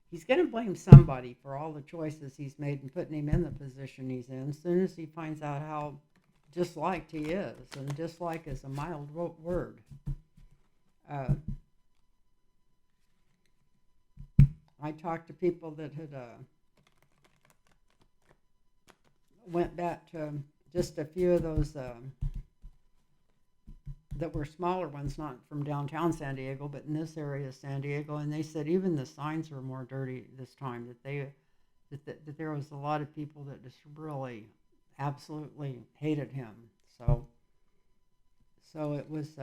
[SPEAKER 1] He's going to blame somebody for all the choices he's made and putting him in the position he's in. As soon as he finds out how disliked he is, and dislike is a mild word. I talked to people that had went back to just a few of those that were smaller ones, not from downtown San Diego, but in this area of San Diego, and they said even the signs were more dirty this time, that there was a lot of people that just really absolutely hated him. So it was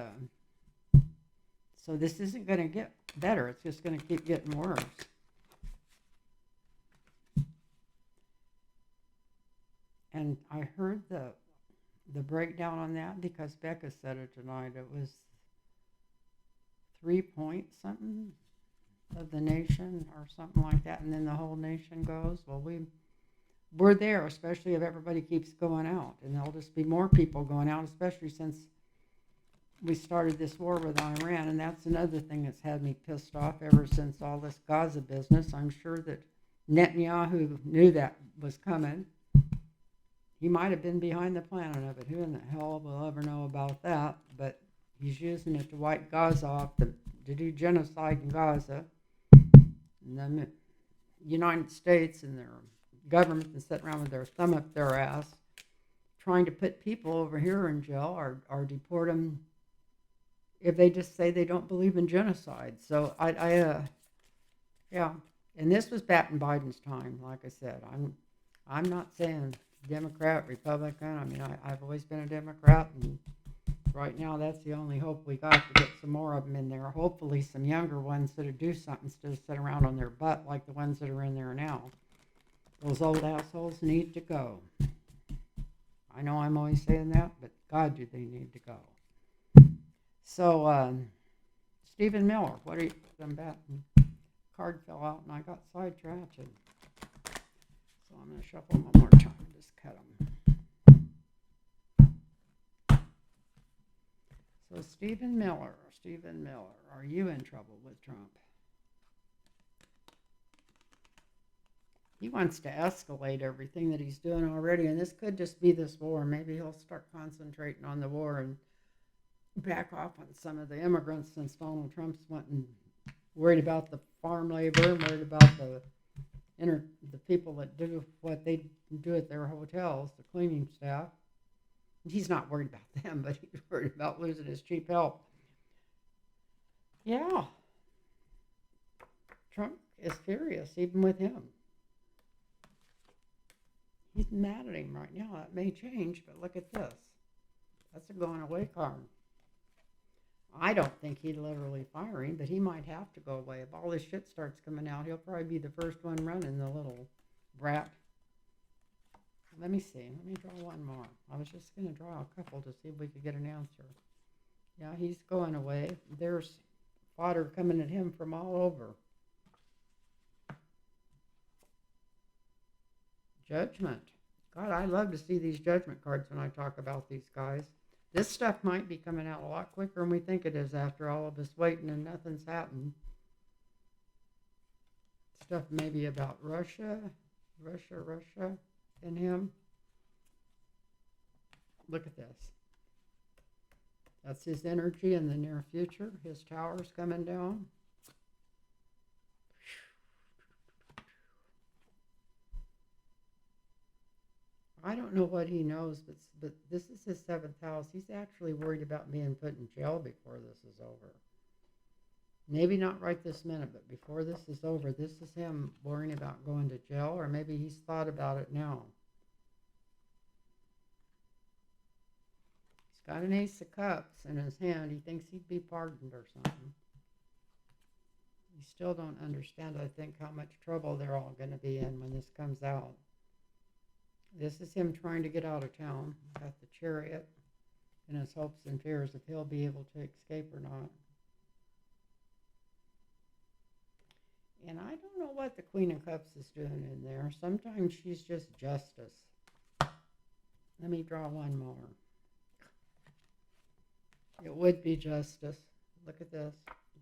[SPEAKER 1] so this isn't going to get better. It's just going to keep getting worse. And I heard the breakdown on that because Becca said it tonight. It was 3 point something of the nation or something like that, and then the whole nation goes. Well, we're there, especially if everybody keeps going out, and there'll just be more people going out, especially since we started this war with Iran, and that's another thing that's had me pissed off ever since all this Gaza business. I'm sure that Netanyahu knew that was coming. He might have been behind the planning of it. Who in the hell will ever know about that? But he's using it to wipe Gaza off the to do genocide in Gaza. And the United States and their government is sitting around with their thumb up their ass trying to put people over here in jail or deport them if they just say they don't believe in genocide. So yeah. And this was back in Biden's time, like I said. I'm not saying Democrat, Republican. I mean, I've always been a Democrat, and right now that's the only hope we got, to get some more of them in there. Hopefully some younger ones that'll do something instead of sit around on their butt like the ones that are in there now. Those old assholes need to go. I know I'm always saying that, but God, do they need to go. So, Stephen Miller, what are you, I'm batting? Card fell out and I got sidetracked. So I'm going to shuffle them one more time and just cut them. So Stephen Miller, are you in trouble with Trump? He wants to escalate everything that he's doing already, and this could just be this war. Maybe he'll start concentrating on the war and back off on some of the immigrants, since Donald Trump's worried about the farm labor, worried about the people that do what they do at their hotels, the cleaning staff. He's not worried about them, but he's worried about losing his cheap help. Yeah. Trump is furious, even with him. He's mad at him right now. That may change, but look at this. That's a going away card. I don't think he'd literally fire him, but he might have to go away. If all this shit starts coming out, he'll probably be the first one running, the little brat. Let me see. Let me draw one more. I was just going to draw a couple to see if we could get an answer. Yeah, he's going away. There's fodder coming at him from all over. Judgment. God, I love to see these judgment cards when I talk about these guys. This stuff might be coming out a lot quicker than we think it is after all of us waiting and nothing's happened. Stuff maybe about Russia and him. Look at this. That's his energy in the near future. His tower's coming down. I don't know what he knows, but this is his 7th house. He's actually worried about being put in jail before this is over. Maybe not right this minute, but before this is over, this is him worrying about going to jail, or maybe he's thought about it now. He's got an Ace of Cups in his hand. He thinks he'd be pardoned or something. You still don't understand, I think, how much trouble they're all going to be in when this comes out. This is him trying to get out of town. Got the Chariot in his hopes and fears if he'll be able to escape or not. And I don't know what the Queen of Cups is doing in there. Sometimes she's just justice. Let me draw one more. It would be justice. Look at this.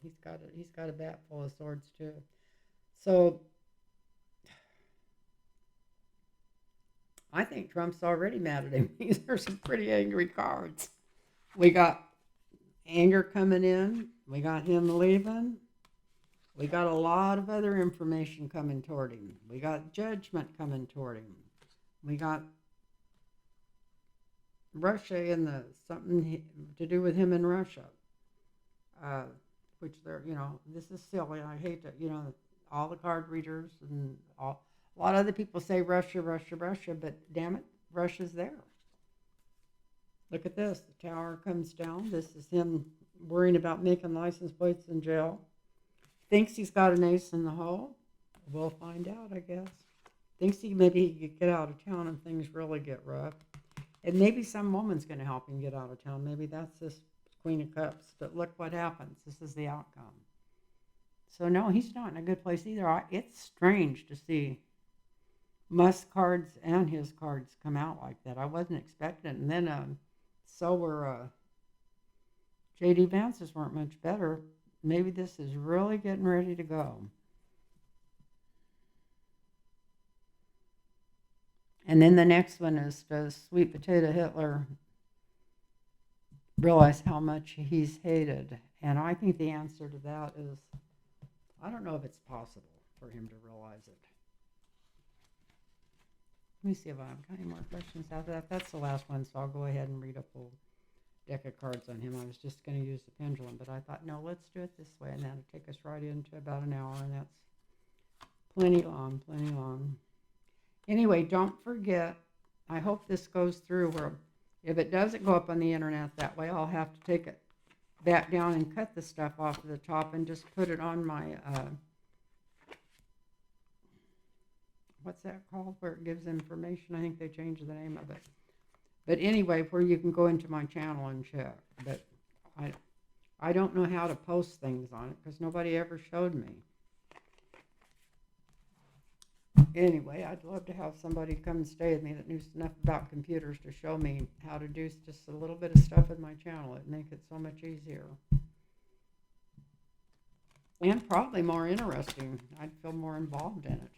[SPEAKER 1] He's got a bat full of swords too. So I think Trump's already mad at him. These are some pretty angry cards. We got anger coming in. We got him leaving. We got a lot of other information coming toward him. We got judgment coming toward him. We got Russia and something to do with him in Russia. Which they're, this is silly. I hate to, all the card readers and a lot of other people say Russia, but damn it, Russia's there. Look at this. The tower comes down. This is him worrying about making license plates in jail. Thinks he's got an ace in the hole. We'll find out, I guess. Thinks maybe he could get out of town and things really get rough. And maybe some woman's going to help him get out of town. Maybe that's this Queen of Cups. But look what happens. This is the outcome. So no, he's not in a good place either. It's strange to see Musk cards and his cards come out like that. I wasn't expecting it. And then so were J.D. Vance's weren't much better. Maybe this is really getting ready to go. And then the next one is, does Sweet Potato Hitler realize how much he's hated? And I think the answer to that is, I don't know if it's possible for him to realize it. Let me see if I have any more questions after that. That's the last one, so I'll go ahead and read a full deck of cards on him. I was just going to use the pendulum, but I thought, no, let's do it this way, and that'll take us right into about an hour, and that's plenty long, plenty long. Anyway, don't forget, I hope this goes through where if it doesn't go up on the internet that way, I'll have to take it back down and cut the stuff off of the top and just put it on my, what's that called, where it gives information? I think they changed the name of it. But anyway, where you can go into my channel and check. But I don't know how to post things on it because nobody ever showed me. Anyway, I'd love to have somebody come and stay with me that knew enough about computers to show me how to do just a little bit of stuff with my channel. It'd make it so much easier. And probably more interesting. I'd feel more involved in it.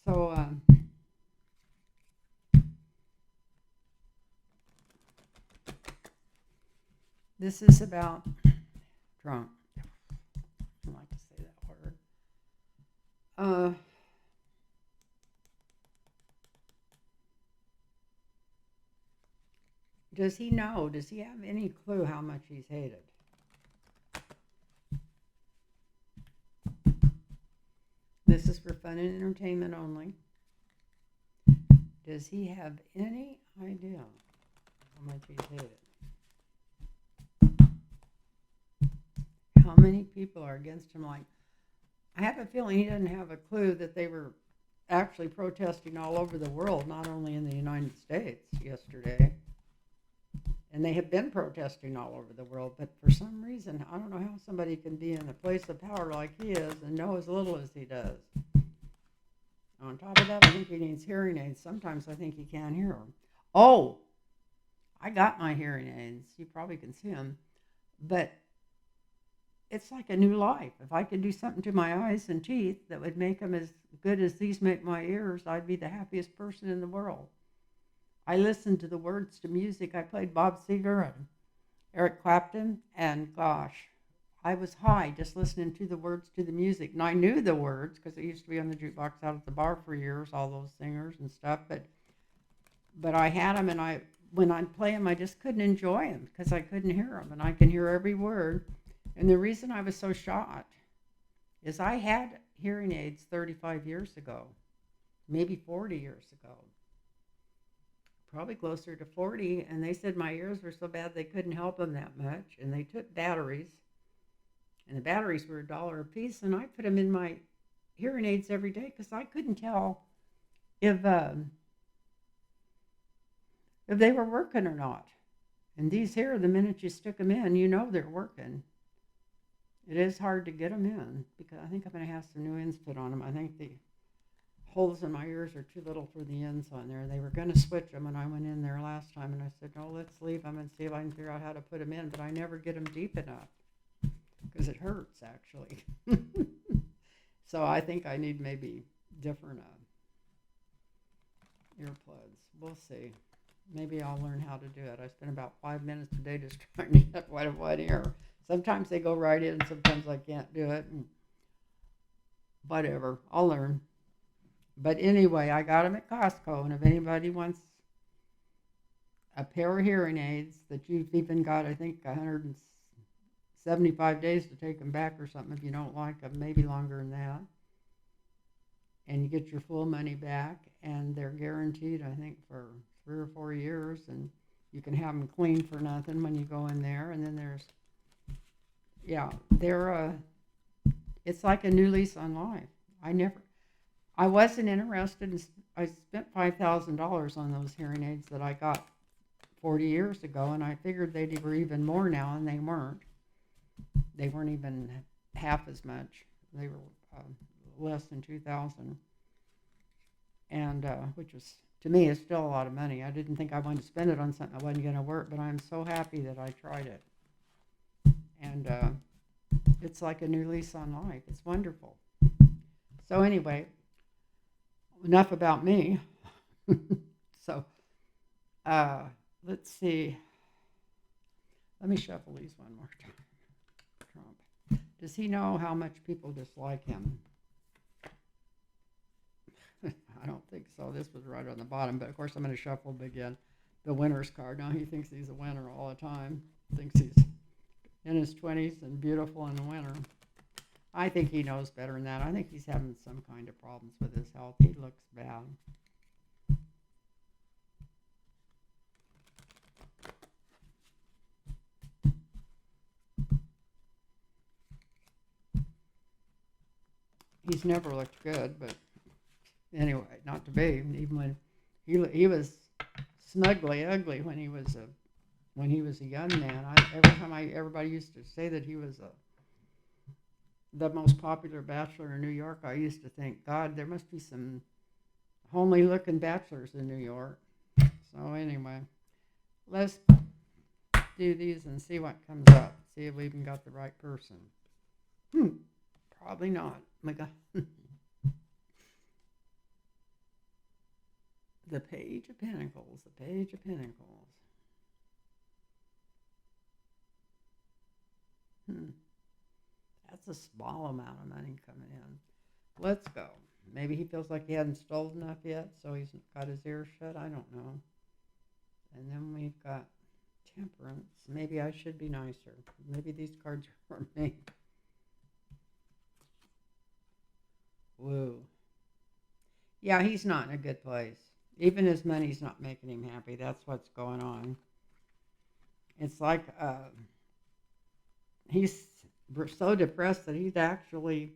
[SPEAKER 1] So, this is about drunk. I don't like to say that word. Does he know? Does he have any clue how much he's hated? This is for fun and entertainment only. Does he have any idea how much he's hated? How many people are against him? Like, I have a feeling he doesn't have a clue that they were actually protesting all over the world, not only in the United States yesterday. And they have been protesting all over the world, but for some reason, I don't know how somebody can be in a place of power like he is and know as little as he does. On top of that, I think he needs hearing aids. Sometimes I think he can't hear them. Oh, I got my hearing aids. You probably can see them. But it's like a new life. If I could do something to my eyes and teeth that would make them as good as these make my ears, I'd be the happiest person in the world. I listened to the words to music. I played Bob Seger and Eric Clapton, and gosh, I was high just listening to the words to the music. And I knew the words because it used to be on the jukebox out at the bar for years, all those singers and stuff. But I had them, and when I'd play them, I just couldn't enjoy them because I couldn't hear them. And I can hear every word. And the reason I was so shocked is I had hearing aids 35 years ago, maybe 40 years ago. Probably closer to 40, and they said my ears were so bad they couldn't help them that much, and they took batteries, and the batteries were $1 a piece, and I put them in my hearing aids every day because I couldn't tell if they were working or not. And these here, the minute you stick them in, you know they're working. It is hard to get them in because I think I'm going to have some new ends put on them. I think the holes in my ears are too little for the ends on there. They were going to switch them when I went in there last time, and I said, no, let's leave them and see if I can figure out how to put them in, but I never get them deep enough because it hurts, actually. So I think I need maybe different earplugs. We'll see. Maybe I'll learn how to do it. I spend about 5 minutes a day just trying to get one ear. Sometimes they go right in, sometimes I can't do it. And whatever, I'll learn. But anyway, I got them at Costco, and if anybody wants a pair of hearing aids that you've even got, I think, 175 days to take them back or something if you don't like them, maybe longer than that, and you get your full money back, and they're guaranteed, I think, for 3 or 4 years, and you can have them clean for nothing when you go in there, and then there's, it's like a new lease on life. I wasn't interested in, I spent $5,000 on those hearing aids that I got 40 years ago, and I figured they were even more now, and they weren't. They weren't even half as much. They were less than $2,000, and which was, to me, is still a lot of money. I didn't think I wanted to spend it on something that wasn't going to work, but I'm so happy that I tried it. And it's like a new lease on life. It's wonderful. So anyway, enough about me. So let's see. Let me shuffle these one more time. Trump. Does he know how much people dislike him? I don't think so. This was right on the bottom, but of course I'm going to shuffle again. The winner's card. Now he thinks he's a winner all the time. Thinks he's in his 20s and beautiful and a winner. I think he knows better than that. I think he's having some kind of problems with his health. He looks bad. He's never looked good, but anyway, not to be. Even when he was snugly ugly when he was a young man. Everybody used to say that he was the most popular bachelor in New York. I used to think, God, there must be some homely looking bachelors in New York. So anyway, let's do these and see what comes up. See if we even got the right person. Probably not. Oh my God. The Page of Pentacles. The Page of Pentacles. That's a small amount of money coming in. Let's go. Maybe he feels like he hasn't stolen enough yet, so he's got his ears shut. I don't know. And then we've got Temperance. Maybe I should be nicer. Maybe these cards are for me. Woo. Yeah, he's not in a good place. Even his money's not making him happy. That's what's going on. It's like he's so depressed that he'd actually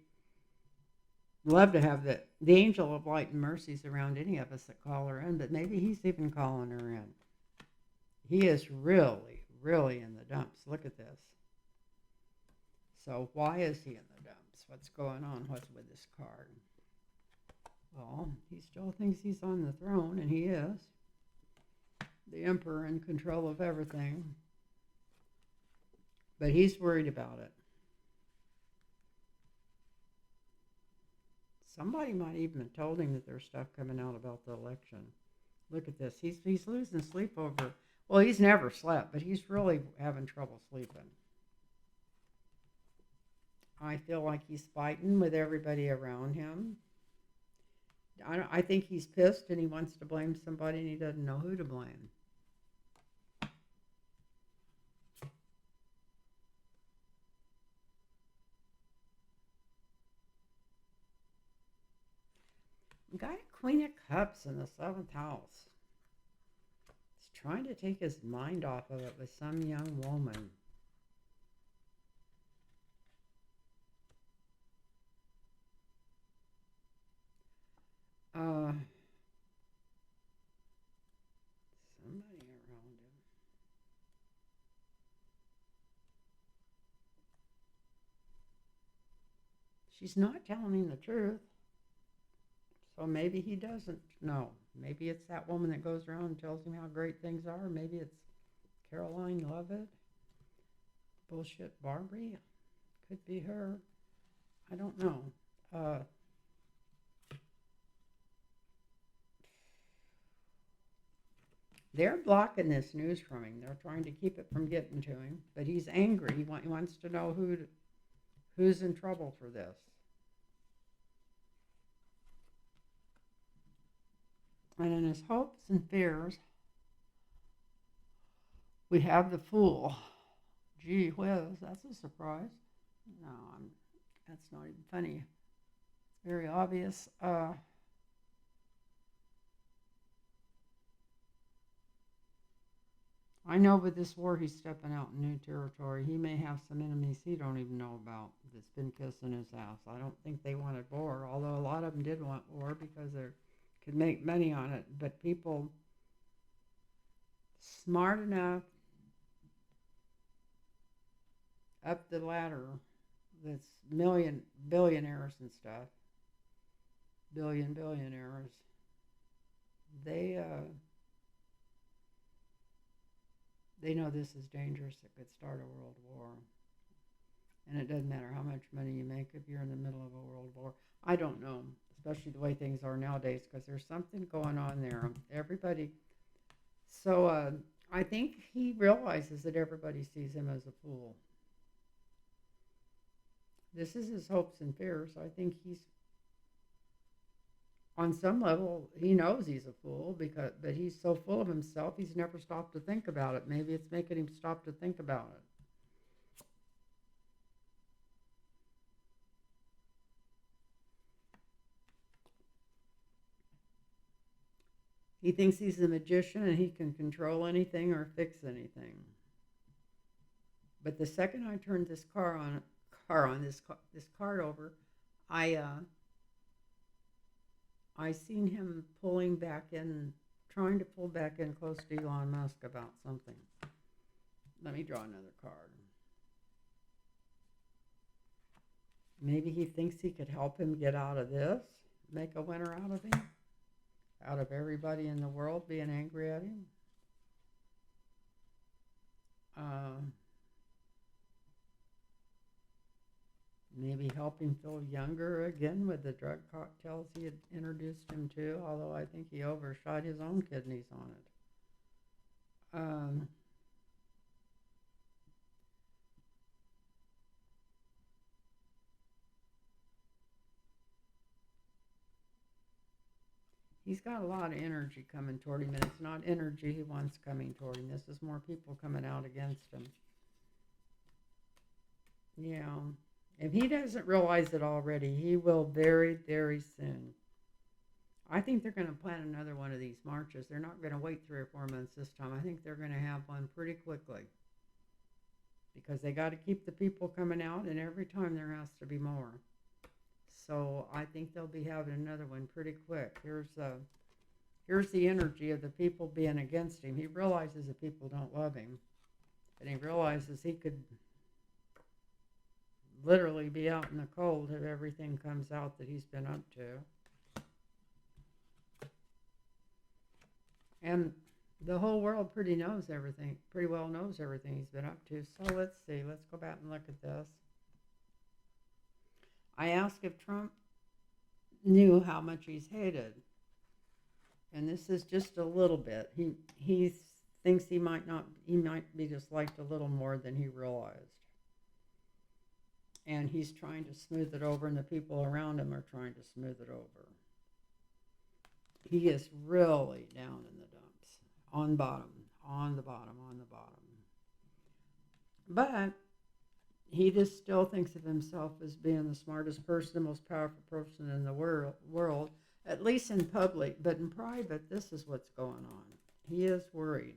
[SPEAKER 1] love to have the angel of light and mercies around any of us that call her in, but maybe he's even calling her in. He is really, really in the dumps. Look at this. So why is he in the dumps? What's going on? What's with this card? Well, he still thinks he's on the throne, and he is. The emperor in control of everything. But he's worried about it. Somebody might even have told him that there's stuff coming out about the election. Look at this. He's losing sleep over. Well, he's never slept, but he's really having trouble sleeping. I feel like he's fighting with everybody around him. I think he's pissed and he wants to blame somebody and he doesn't know who to blame. We got a Queen of Cups in the 7th house. He's trying to take his mind off of it with some young woman. Somebody around him. She's not telling him the truth. So maybe he doesn't know. Maybe it's that woman that goes around and tells him how great things are. Maybe it's Caroline Lovett. Bullshit Barbie. Could be her. I don't know. They're blocking this news from him. They're trying to keep it from getting to him. But he's angry. He wants to know who's in trouble for this. And in his hopes and fears, we have the Fool. Gee whiz, that's a surprise. No, that's not even funny. It's very obvious. I know with this war, he's stepping out in new territory. He may have some enemies he don't even know about that's been kissing his ass. I don't think they wanted war, although a lot of them did want war because they could make money on it. But people smart enough up the ladder, that's billionaires and stuff, billionaires, they know this is dangerous. It could start a world war. And it doesn't matter how much money you make if you're in the middle of a world war. I don't know, especially the way things are nowadays, because there's something going on there. Everybody. So I think he realizes that everybody sees him as a fool. This is his hopes and fears. I think he's on some level he knows he's a fool because but he's so full of himself he's never stopped to think about it. Maybe it's making him stop to think about it. He thinks he's a magician and he can control anything or fix anything. But the second I turned this card over, I I seen him pulling back in, trying to pull back in close to Elon Musk about something. Let me draw another card. Maybe he thinks he could help him get out of this, make a winner out of him, out of everybody in the world being angry at him. Uh, Maybe help him feel younger again with the drug cocktails he had introduced him to, although I think he overshot his own kidneys on it. He's got a lot of energy coming toward him, and it's not energy he wants coming toward him. This is more people coming out against him. Yeah. If he doesn't realize it already, he will very, very soon. I think they're going to plan another one of these marches. They're not going to wait 3 or 4 months this time. I think they're going to have one pretty quickly because they got to keep the people coming out, and every time there has to be more. So I think they'll be having another one pretty quick. Here's the energy of the people being against him. He realizes that people don't love him, and he realizes he could literally be out in the cold if everything comes out that he's been up to. And the whole world pretty well knows everything he's been up to. So let's see. Let's go back and look at this. I asked if Trump knew how much he's hated. And this is just a little bit. He thinks he might be disliked a little more than he realized. And he's trying to smooth it over, and the people around him are trying to smooth it over. He is really down in the dumps, on the bottom. But he just still thinks of himself as being the smartest person, the most powerful person in the world, at least in public. But in private, this is what's going on. He is worried.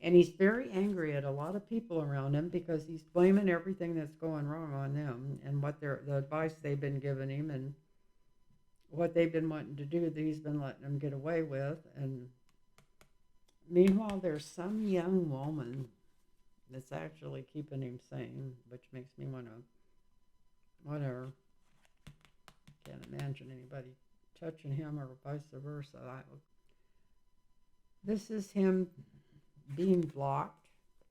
[SPEAKER 1] And he's very angry at a lot of people around him because he's blaming everything that's going wrong on them and the advice they've been giving him and what they've been wanting to do that he's been letting them get away with. And meanwhile, there's some young woman that's actually keeping him sane, which makes me want to, whatever. Can't imagine anybody touching him or vice versa. This is him being blocked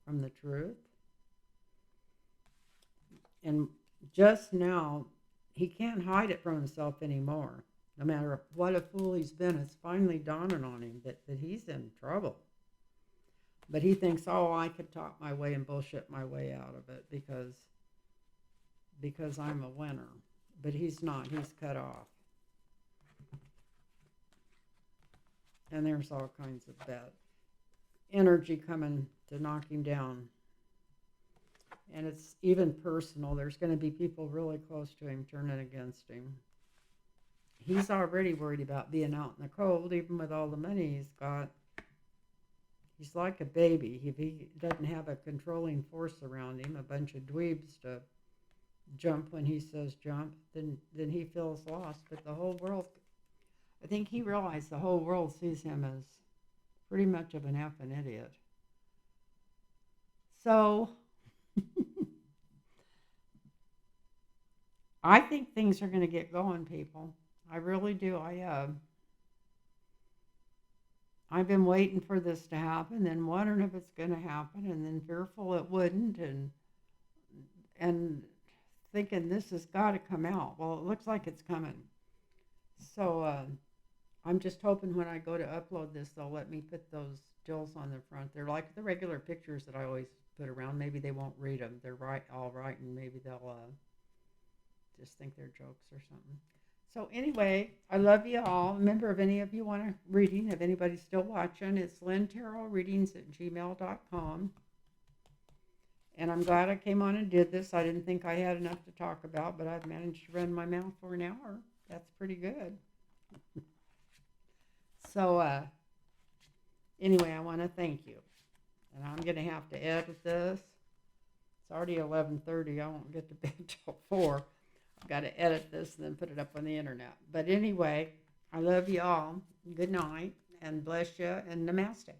[SPEAKER 1] from the truth. And just now, he can't hide it from himself anymore. No matter what a fool he's been, it's finally dawning on him that he's in trouble. But he thinks, oh, I could talk my way and bullshit my way out of it because I'm a winner. But he's not. He's cut off. And there's all kinds of bad energy coming to knock him down. And it's even personal. There's going to be people really close to him turning against him. He's already worried about being out in the cold, even with all the money he's got. He's like a baby. If he doesn't have a controlling force around him, a bunch of dweebs to jump when he says jump, then he feels lost. But the whole world, I think he realized the whole world sees him as pretty much of an effing idiot. So I think things are going to get going, people. I really do. I've been waiting for this to happen, then wondering if it's going to happen, and then fearful it wouldn't, and thinking this has got to come out. Well, it looks like it's coming. So I'm just hoping when I go to upload this, they'll let me put those stills on the front. They're like the regular pictures that I always put around. Maybe they won't read them. They're all right, and maybe they'll just think they're jokes or something. So anyway, I love you all. Remember, if any of you want a reading, if anybody's still watching, it's lynntarotreadings@gmail.com. And I'm glad I came on and did this. I didn't think I had enough to talk about, but I've managed to run my mouth for an hour. That's pretty good. So anyway, I want to thank you. And I'm going to have to edit this. It's already 11:30. I won't get to bed till 4. I've got to edit this and then put it up on the internet. But anyway, I love you all. Good night, and bless you, and namaste.